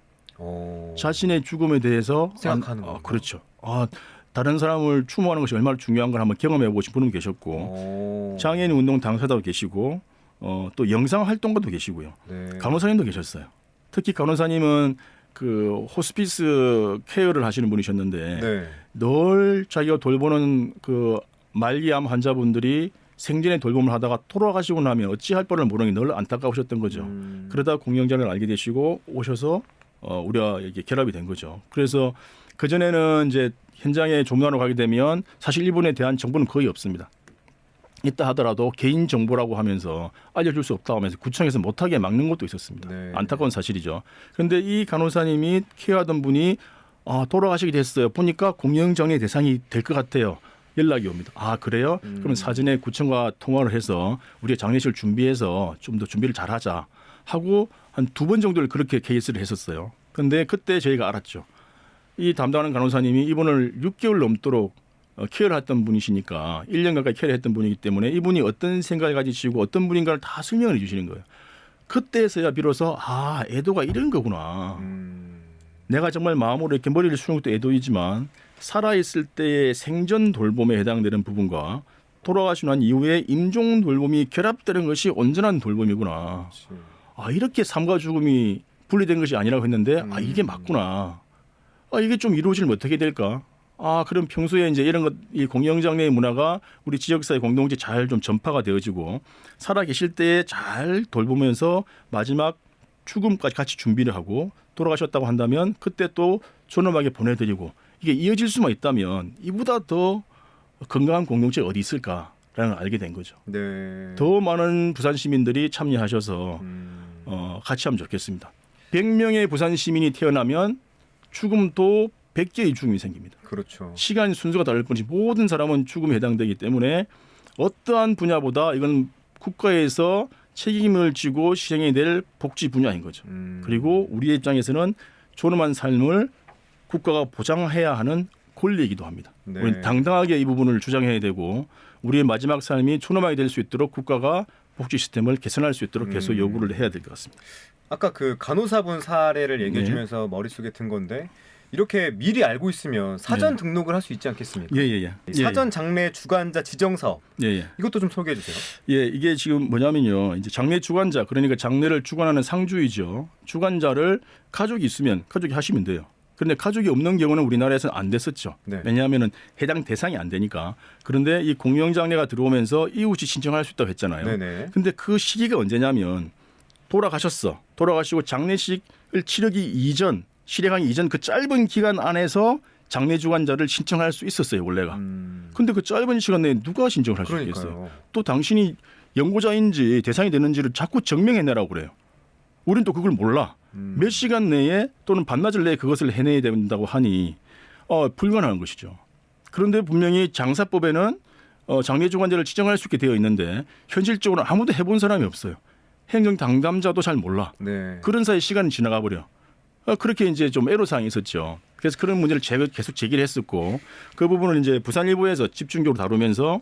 자신의 죽음에 대해서 생각하는 거. 그렇죠. 다른 사람을 추모하는 것이 얼마나 중요한 걸 한번 경험해보고 싶은 분도 계셨고 장애인 운동 당사자도 계시고 또 영상 활동가도 계시고요. 네. 간호사님도 계셨어요. 특히 간호사님은 그 호스피스 케어를 하시는 분이셨는데 네. 늘 자기가 돌보는 그 말기암 환자분들이 생전에 돌봄을 하다가 돌아가시고 나면 어찌할 뻔을 모르는 게 늘 안타까우셨던 거죠. 그러다 공영장을 알게 되시고 오셔서 우리와 이게 결합이 된 거죠. 그래서 그 전에는 이제 현장에 조문하러 가게 되면 사실 이분에 대한 정보는 거의 없습니다. 있다 하더라도 개인 정보라고 하면서 알려줄 수 없다고 하면서 구청에서 못하게 막는 것도 있었습니다. 네. 안타까운 사실이죠. 그런데 이 간호사님이 케어하던 분이 돌아가시게 됐어요. 보니까 공영정의 대상이 될 것 같아요. 연락이 옵니다. 그래요? 그러면 사전에 구청과 통화를 해서 우리가 장례식을 준비해서 좀 더 준비를 잘하자 하고 한 2번 정도를 그렇게 케이스를 했었어요. 그런데 그때 저희가 알았죠. 이 담당하는 간호사님이 이분을 6개월 넘도록 케어를 했던 분이시니까 1년 가까이 케어를 했던 분이기 때문에 이분이 어떤 생각을 가지시고 어떤 분인가를 다 설명을 해 주시는 거예요. 그때서야 비로소 애도가 이런 거구나. 내가 정말 마음으로 이렇게 머리를 숙이는 것도 애도이지만 살아있을 때의 생전 돌봄에 해당되는 부분과 돌아가시고 난 이후에 임종 돌봄이 결합되는 것이 온전한 돌봄이구나. 이렇게 삶과 죽음이 분리된 것이 아니라고 했는데 이게 맞구나. 이게 좀 이루어지면 어떻게 될까? 그럼 평소에 이제 이런 것, 이 공영장례의 문화가 우리 지역사회 공동체 잘 좀 전파가 되어지고 살아 계실 때에 잘 돌보면서 마지막 죽음까지 같이 준비를 하고 돌아가셨다고 한다면 그때 또 존엄하게 보내드리고 이게 이어질 수만 있다면 이보다 더 건강한 공동체가 어디 있을까라는 걸 알게 된 거죠. 네. 더 많은 부산 시민들이 참여하셔서 같이 하면 좋겠습니다. 100명의 부산 시민이 태어나면 죽음도 100개의 죽음이 생깁니다. 그렇죠. 시간 순서가 다를 뿐이지 모든 사람은 죽음에 해당되기 때문에 어떠한 분야보다 이건 국가에서 책임을 지고 시행해야 될 복지 분야인 거죠. 그리고 우리의 입장에서는 존엄한 삶을 국가가 보장해야 하는 권리이기도 합니다. 네. 우리는 당당하게 이 부분을 주장해야 되고 우리의 마지막 삶이 존엄하게 될 수 있도록 국가가 복지 시스템을 개선할 수 있도록 계속 요구를 해야 될 것 같습니다. 아까 그 간호사분 사례를 얘기해 주면서 머릿속에 든 건데 이렇게 미리 알고 있으면 사전 등록을 할 수 있지 않겠습니까? 사전 장례 주관자 지정 사업. 이것도 좀 소개해 주세요. 이게 지금 뭐냐면요. 이제 장례 주관자 그러니까 장례를 주관하는 상주이죠. 주관자를 가족이 있으면 가족이 하시면 돼요. 그런데 가족이 없는 경우는 우리나라에서는 안 됐었죠. 네. 왜냐하면 해당 대상이 안 되니까. 그런데 이 공영장례가 들어오면서 이웃이 신청할 수 있다고 했잖아요. 그런데 그 시기가 언제냐면 돌아가시고 장례식을 치르기 이전 실행하기 이전 그 짧은 기간 안에서 장례 주관자를 신청할 수 있었어요 원래가. 근데 그 짧은 시간 내에 누가 신청을 할 수 있겠어요? 또 당신이 연고자인지 대상이 되는지를 자꾸 증명해내라고 그래요. 우리는 또 그걸 몰라. 몇 시간 내에 또는 반나절 내에 그것을 해내야 된다고 하니 불가능한 것이죠. 그런데 분명히 장사법에는 장례 주관자를 지정할 수 있게 되어 있는데 현실적으로 아무도 해본 사람이 없어요. 행정 당담자도 잘 몰라. 그런 사이 시간이 지나가 버려. 그렇게 이제 좀 애로사항이 있었죠. 그래서 그런 문제를 계속 제기를 했었고 그 부분을 이제 부산일보에서 집중적으로 다루면서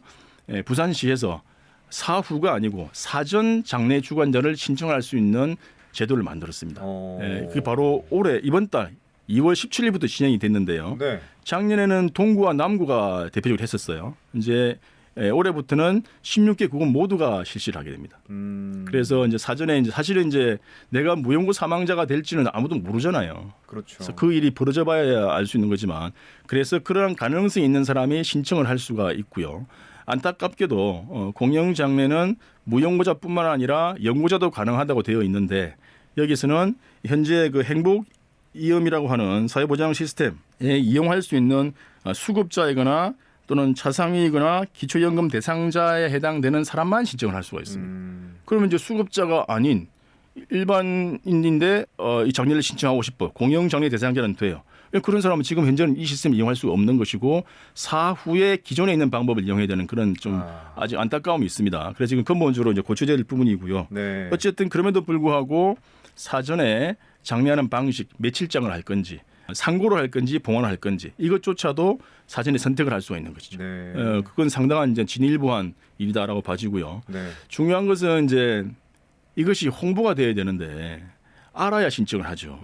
부산시에서 사후가 아니고 사전 장례 주관자를 신청할 수 있는 제도를 만들었습니다. 그게 바로 올해 이번 달 2월 17일부터 진행이 됐는데요. 작년에는 동구와 남구가 대표적으로 했었어요. 이제 올해부터는 16개 구군 모두가 실시를 하게 됩니다. 그래서 이제 사전에 이제 사실은 이제 내가 무용고 사망자가 될지는 아무도 모르잖아요. 그렇죠. 그래서 그 일이 벌어져봐야 알 수 있는 거지만 그래서 그런 가능성이 있는 사람이 신청을 할 수가 있고요. 안타깝게도 공영장례는 무용고자뿐만 아니라 연고자도 가능하다고 되어 있는데 여기서는 현재 그 행복이음이라고 하는 사회보장 시스템에 이용할 수 있는 수급자이거나 또는 차상위이거나 기초연금 대상자에 해당되는 사람만 신청을 할 수가 있습니다. 그러면 이제 수급자가 아닌 일반인인데 이 장례를 신청하고 싶어 공영장례 대상자는 돼요. 그런 사람은 지금 현재는 이 시스템을 이용할 수가 없는 것이고 사후에 기존에 있는 방법을 이용해야 되는 그런 좀 아직 안타까움이 있습니다. 그래서 지금 근본적으로 이제 고쳐야 될 부분이고요. 어쨌든 그럼에도 불구하고 사전에 장례하는 방식 며칠장을 할 건지 상고를 할 건지 봉헌을 할 건지 이것조차도 사전에 선택을 할 수가 있는 것이죠. 네. 그건 상당한 이제 진일보한 일이다라고 봐지고요. 네. 중요한 것은 이제 이것이 홍보가 돼야 되는데 알아야 신청을 하죠.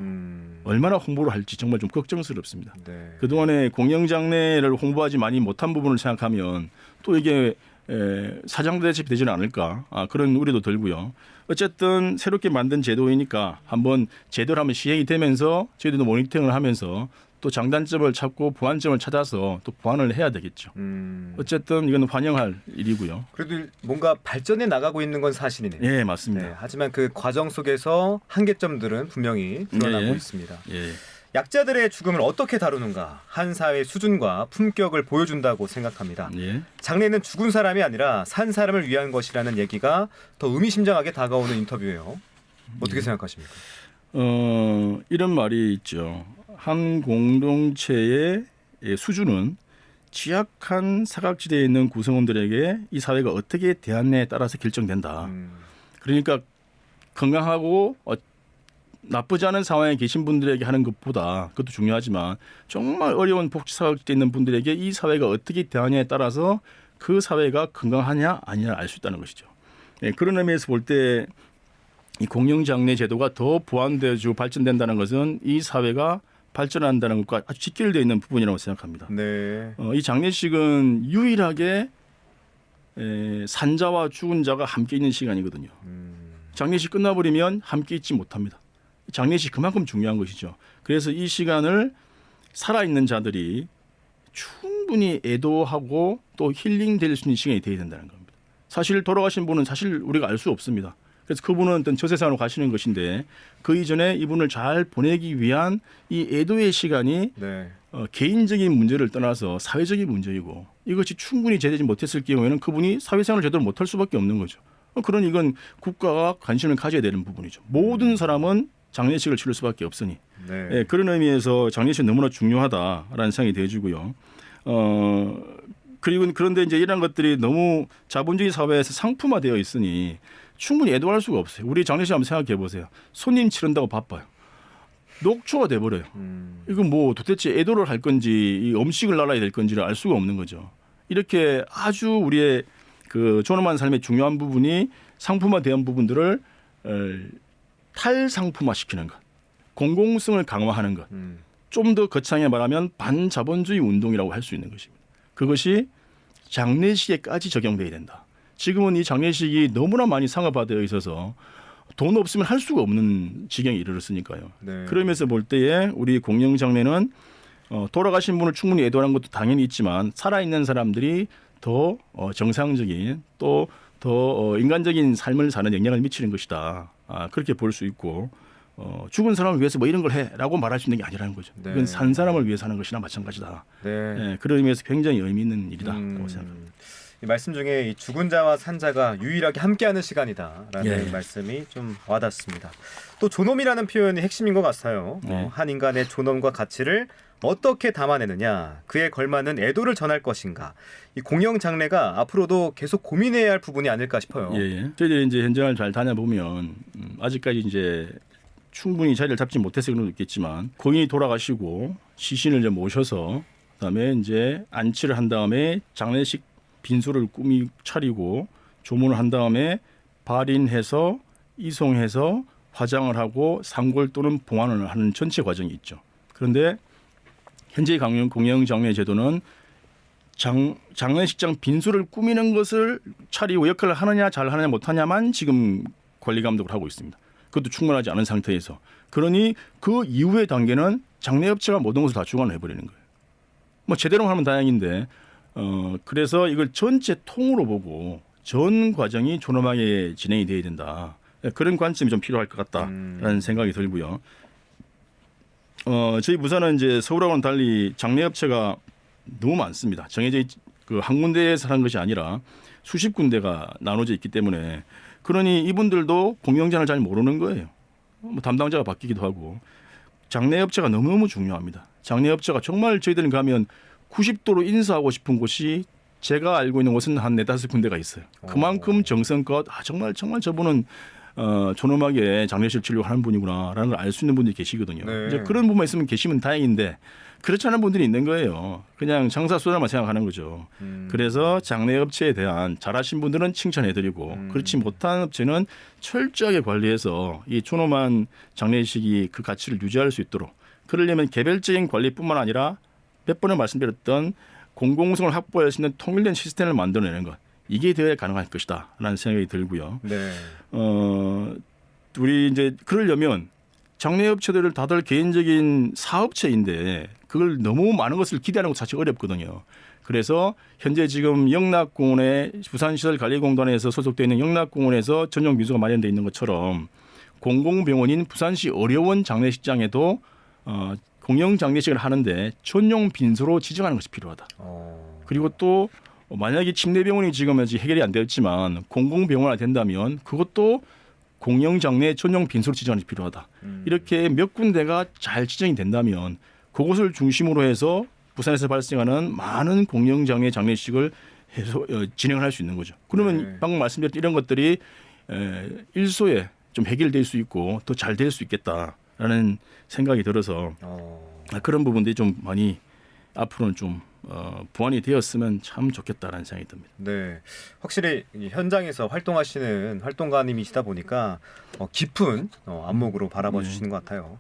얼마나 홍보를 할지 정말 좀 걱정스럽습니다. 네. 그동안에 공영장례를 홍보하지 많이 못한 부분을 생각하면 또 이게 사장대접이 되지는 않을까 그런 우려도 들고요. 어쨌든 새롭게 만든 제도이니까 한번 제대로 한번 시행이 되면서 저희들도 모니터링을 하면서 또 장단점을 찾고 보완점을 찾아서 또 보완을 해야 되겠죠. 어쨌든 이건 환영할 일이고요. 그래도 뭔가 발전해 나가고 있는 건 사실이네요. 예, 맞습니다. 네, 하지만 그 과정 속에서 한계점들은 분명히 드러나고 예. 있습니다. 예. 약자들의 죽음을 어떻게 다루는가 한 사회의 수준과 품격을 보여준다고 생각합니다. 예. 장례는 죽은 사람이 아니라 산 사람을 위한 것이라는 얘기가 더 의미심장하게 다가오는 인터뷰예요. 어떻게 생각하십니까? 이런 말이 있죠. 한 공동체의 수준은 취약한 사각지대에 있는 구성원들에게 이 사회가 어떻게 대하느냐에 따라서 결정된다. 그러니까 건강하고 나쁘지 않은 상황에 계신 분들에게 하는 것보다 그것도 중요하지만 정말 어려운 복지사각지대에 있는 분들에게 이 사회가 어떻게 대하느냐에 따라서 그 사회가 건강하냐 아니냐 알 수 있다는 것이죠. 그런 의미에서 볼 때 이 공영장례 제도가 더 보완되어지고 발전된다는 것은 이 사회가 발전한다는 것과 아주 직결되어 있는 부분이라고 생각합니다. 네. 이 장례식은 유일하게 산자와 죽은 자가 함께 있는 시간이거든요. 장례식 끝나버리면 함께 있지 못합니다. 장례식 그만큼 중요한 것이죠. 그래서 이 시간을 살아있는 자들이 충분히 애도하고 또 힐링될 수 있는 시간이 되어야 된다는 겁니다. 사실 돌아가신 분은 사실 우리가 알 수 없습니다. 그래서 그분은 어떤 저 세상으로 가시는 것인데 그 이전에 이분을 잘 보내기 위한 이 애도의 시간이 네. 개인적인 문제를 떠나서 사회적인 문제이고 이것이 충분히 제대로 못했을 경우에는 그분이 사회생활을 제대로 못할 수밖에 없는 거죠. 그러니 이건 국가가 관심을 가져야 되는 부분이죠. 모든 사람은 장례식을 치를 수밖에 없으니 네. 그런 의미에서 장례식이 너무나 중요하다라는 생각이 되어지고요. 그리고 그런데 이제 이런 것들이 너무 자본주의 사회에서 상품화되어 있으니 충분히 애도할 수가 없어요. 우리 장례식 한번 생각해 보세요. 손님 치른다고 바빠요. 녹초가 돼버려요. 이건 뭐 도대체 애도를 할 건지 이 음식을 나눠야 될 건지를 알 수가 없는 거죠. 이렇게 아주 우리의 그 존엄한 삶의 중요한 부분이 상품화된 부분들을 탈상품화시키는 것, 공공성을 강화하는 것, 좀 더 거창하게 말하면 반자본주의 운동이라고 할 수 있는 것입니다. 그것이 장례식에까지 적용돼야 된다. 지금은 이 장례식이 너무나 많이 상업화되어 있어서 돈 없으면 할 수가 없는 지경에 이르렀으니까요. 네. 그러면서 볼 때에 우리 공영장례는 돌아가신 분을 충분히 애도하는 것도 당연히 있지만 살아있는 사람들이 더 정상적인 또 더 인간적인 삶을 사는 영향을 미치는 것이다. 그렇게 볼 수 있고 죽은 사람을 위해서 뭐 이런 걸 해라고 말할 수 있는 게 아니라는 거죠. 네. 이건 산 사람을 위해서 하는 것이나 마찬가지다. 네. 그런 의미에서 굉장히 의미 있는 일이다라고 생각합니다. 이 말씀 중에 이 죽은 자와 산자가 유일하게 함께하는 시간이다라는 예. 말씀이 좀 와닿습니다. 또 존엄이라는 표현이 핵심인 것 같아요. 네. 한 인간의 존엄과 가치를 어떻게 담아내느냐, 그에 걸맞는 애도를 전할 것인가. 이 공영 장례가 앞으로도 계속 고민해야 할 부분이 아닐까 싶어요. 예. 저희들이 이제 현장을 잘 다녀보면 아직까지 이제 충분히 자리를 잡지 못해서 그런 것도 있겠지만 고인이 돌아가시고 시신을 이제 모셔서 그다음에 이제 안치를 한 다음에 장례식 빈소를 차리고 조문을 한 다음에 발인해서 이송해서 화장을 하고 상골 또는 봉안을 하는 전체 과정이 있죠. 그런데 현재 공영 장례 제도는 장례식장 빈소를 꾸미는 것을 차리고 역할을 하느냐 잘 하느냐 못하냐만 지금 관리 감독을 하고 있습니다. 그것도 충분하지 않은 상태에서 그러니 그 이후의 단계는 장례업체가 모든 것을 다 주관을 해버리는 거예요. 뭐 제대로 하면 다행인데 그래서 이걸 전체 통으로 보고 전 과정이 존엄하게 진행이 돼야 된다. 그런 관점이 좀 필요할 것 같다라는 생각이 들고요. 저희 부산은 이제 서울하고는 달리 장례업체가 너무 많습니다. 정해져 그 한 군데에서 하는 것이 아니라 수십 군데가 나눠져 있기 때문에 그러니 이분들도 공영장을 잘 모르는 거예요. 뭐 담당자가 바뀌기도 하고 장례업체가 너무너무 중요합니다. 장례업체가 정말 저희들은 가면 90도로 인수하고 싶은 곳이 제가 알고 있는 곳은 한 4-5 군데가 있어요. 그만큼 정성껏 정말 저분은 존엄하게 장례식 치려고 하는 분이구나라는 걸 알 수 있는 분들이 계시거든요. 네. 이제 그런 부분만 있으면 계시면 다행인데 그렇지 않은 분들이 있는 거예요. 그냥 장사수단만 생각하는 거죠. 그래서 장례업체에 대한 잘하신 분들은 칭찬해드리고 그렇지 못한 업체는 철저하게 관리해서 이 존엄한 장례식이 그 가치를 유지할 수 있도록 그러려면 개별적인 관리뿐만 아니라 몇 번을 말씀드렸던 공공성을 확보할 수 있는 통일된 시스템을 만들어내는 것. 이게 되어야 가능할 것이다라는 생각이 들고요. 네. 우리 이제 그러려면 장례업체들을 다들 개인적인 사업체인데 그걸 너무 많은 것을 기대하는 것 사실 어렵거든요. 그래서 현재 지금 영락공원에 부산시설관리공단에서 소속되어 있는 영락공원에서 전용 비수가 마련되어 있는 것처럼 공공병원인 부산시 의료원 장례식장에도 공영 장례식을 하는데 전용 빈소로 지정하는 것이 필요하다. 그리고 또 만약에 침례병원이 지금 아직 해결이 안 되었지만 공공병원이 된다면 그것도 공영 장례 전용 빈소로 지정하는 것이 필요하다. 이렇게 몇 군데가 잘 지정이 된다면 그것을 중심으로 해서 부산에서 발생하는 많은 공영 장례 장례식을 해서 진행을 할 수 있는 거죠. 그러면 네. 방금 말씀드렸던 이런 것들이 일소에 좀 해결될 수 있고 더 잘 될 수 있겠다라는 생각이 들어서 그런 부분들이 좀 많이 앞으로는 좀 보완이 되었으면 참 좋겠다라는 생각이 듭니다. 네, 확실히 이 현장에서 활동하시는 활동가님이시다 보니까 깊은 안목으로 바라봐 주시는 것 같아요.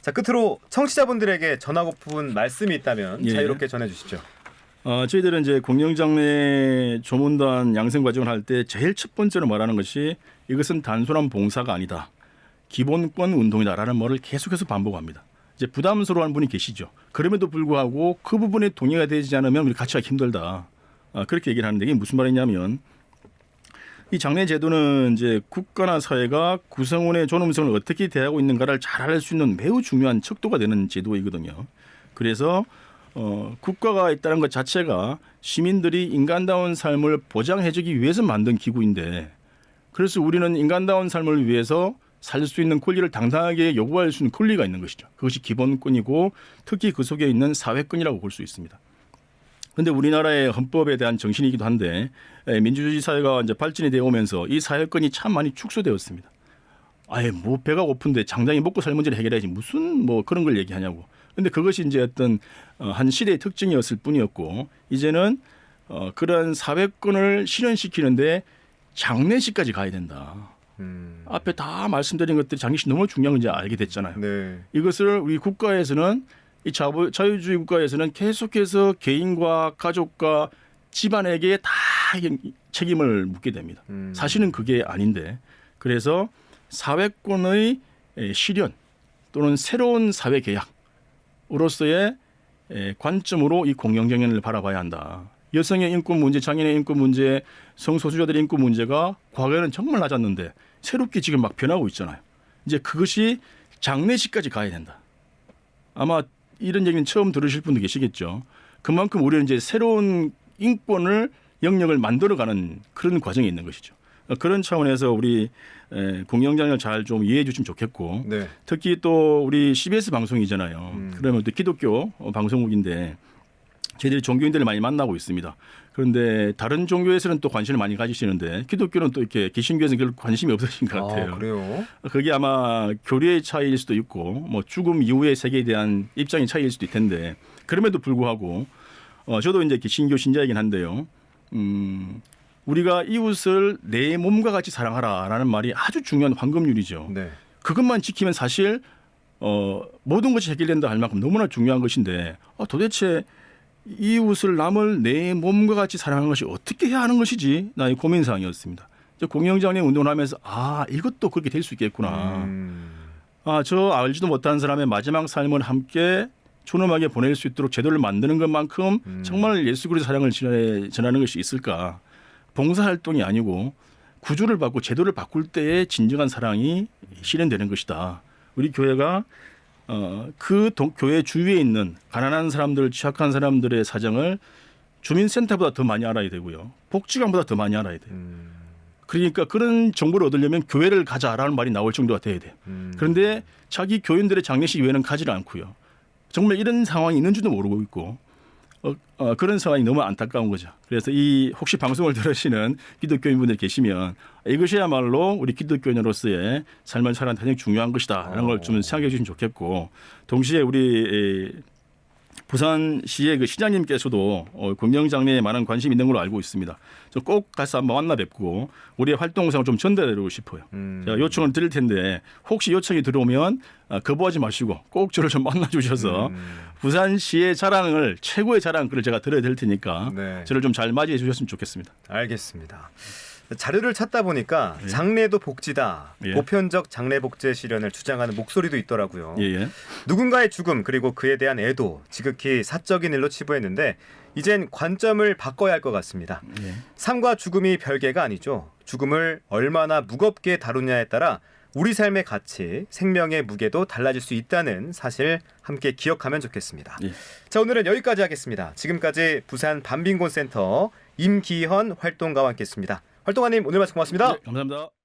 자, 끝으로 청취자분들에게 전하고픈 말씀이 있다면 예. 자유롭게 전해주시죠. 저희들은 이제 공영장례 조문단 양성 과정을 할 때 제일 첫 번째로 말하는 것이 이것은 단순한 봉사가 아니다. 기본권 운동이다라는 말을 계속해서 반복합니다. 이제 부담스러워하는 분이 계시죠. 그럼에도 불구하고 그 부분에 동의가 되지 않으면 우리 같이 하기 힘들다. 그렇게 얘기를 하는데 이게 무슨 말이냐면 이 장례 제도는 이제 국가나 사회가 구성원의 존엄성을 어떻게 대하고 있는가를 잘 알 수 있는 매우 중요한 척도가 되는 제도이거든요. 그래서 국가가 있다는 것 자체가 시민들이 인간다운 삶을 보장해주기 위해서 만든 기구인데 그래서 우리는 인간다운 삶을 위해서 살 수 있는 권리를 당당하게 요구할 수 있는 권리가 있는 것이죠. 그것이 기본권이고 특히 그 속에 있는 사회권이라고 볼 수 있습니다. 그런데 우리나라의 헌법에 대한 정신이기도 한데 민주주의 사회가 이제 발전이 되어 오면서 이 사회권이 참 많이 축소되었습니다. 아예 뭐 배가 고픈데 장장이 먹고 살 문제를 해결해야지 무슨 뭐 그런 걸 얘기하냐고. 그런데 그것이 이제 어떤 한 시대의 특징이었을 뿐이었고 이제는 그런 사회권을 실현시키는데 장례식까지 가야 된다. 앞에 다 말씀드린 것들이 장례식 너무 중요한 건지 알게 됐잖아요. 네. 이것을 우리 국가에서는 이 자유주의 국가에서는 계속해서 개인과 가족과 집안에게 다 책임을 묻게 됩니다. 사실은 그게 아닌데 그래서 사회권의 실현 또는 새로운 사회 계약으로서의 관점으로 이 공영장례를 바라봐야 한다. 여성의 인권 문제, 장애인의 인권 문제, 성소수자들의 인권 문제가 과거에는 정말 낮았는데 새롭게 지금 막 변하고 있잖아요. 이제 그것이 장례식까지 가야 된다. 아마 이런 얘기는 처음 들으실 분도 계시겠죠. 그만큼 우리는 이제 새로운 인권을 영역을 만들어가는 그런 과정이 있는 것이죠. 그런 차원에서 우리 공영장을 잘 좀 이해해 주시면 좋겠고 네. 특히 또 우리 CBS 방송이잖아요. 그러면 또 기독교 방송국인데 저희들이 종교인들을 많이 만나고 있습니다. 그런데 다른 종교에서는 또 관심을 많이 가지시는데 기독교는 또 이렇게 개신교에서는 별로 관심이 없으신 것 같아요. 그래요? 그게 아마 교리의 차이일 수도 있고 뭐 죽음 이후의 세계에 대한 입장의 차이일 수도 있을 텐데 그럼에도 불구하고 저도 이제 개신교 신자이긴 한데요. 우리가 이웃을 내 몸과 같이 사랑하라라는 말이 아주 중요한 황금률이죠. 네. 그것만 지키면 사실 모든 것이 해결된다 할 만큼 너무나 중요한 것인데 도대체 이웃을 남을 내 몸과 같이 사랑하는 것이 어떻게 해야 하는 것이지 나의 고민사항이었습니다. 공영장례 운동을 하면서 이것도 그렇게 될 수 있겠구나. 저 알지도 못한 사람의 마지막 삶을 함께 존엄하게 보낼 수 있도록 제도를 만드는 것만큼 정말 예수 그리스도의 사랑을 전하는 것이 있을까. 봉사활동이 아니고 구조를 바꾸고 제도를 바꿀 때의 진정한 사랑이 실현되는 것이다. 우리 교회가 그 교회 주위에 있는 가난한 사람들, 취약한 사람들의 사정을 주민센터보다 더 많이 알아야 되고요. 복지관보다 더 많이 알아야 돼요. 그러니까 그런 정보를 얻으려면 교회를 가자라는 말이 나올 정도가 돼야 돼요. 그런데 자기 교인들의 장례식 외에는 가지를 않고요. 정말 이런 상황이 있는지도 모르고 있고 그런 상황이 너무 안타까운 거죠. 그래서 이 혹시 방송을 들으시는 기독교인분들 계시면 이것이야말로 우리 기독교인으로서의 삶을 살아가는 가장 중요한 것이다라는 걸 좀 생각해 주시면 좋겠고, 동시에 우리 부산시의 그 시장님께서도 공명장래에 많은 관심이 있는 걸로 알고 있습니다. 저 꼭 가서 한번 만나 뵙고 우리의 활동상을 좀 전달해드리고 싶어요. 제가 요청을 드릴 텐데 혹시 요청이 들어오면 거부하지 마시고 꼭 저를 좀 만나 주셔서 부산시의 자랑을, 최고의 자랑글을 제가 들어야 될 테니까 네. 저를 좀 잘 맞이해 주셨으면 좋겠습니다. 알겠습니다. 자료를 찾다 보니까 장래도 복지다. 예. 보편적 장래 복제 실현을 주장하는 목소리도 있더라고요. 예. 누군가의 죽음 그리고 그에 대한 애도 지극히 사적인 일로 치부했는데 이젠 관점을 바꿔야 할 것 같습니다. 예. 삶과 죽음이 별개가 아니죠. 죽음을 얼마나 무겁게 다루냐에 따라 우리 삶의 가치, 생명의 무게도 달라질 수 있다는 사실 함께 기억하면 좋겠습니다. 예. 자, 오늘은 여기까지 하겠습니다. 지금까지 부산 밤빈곤센터 임기현 활동가와 함께했습니다. 활동가님 오늘 말씀 고맙습니다. 네, 감사합니다.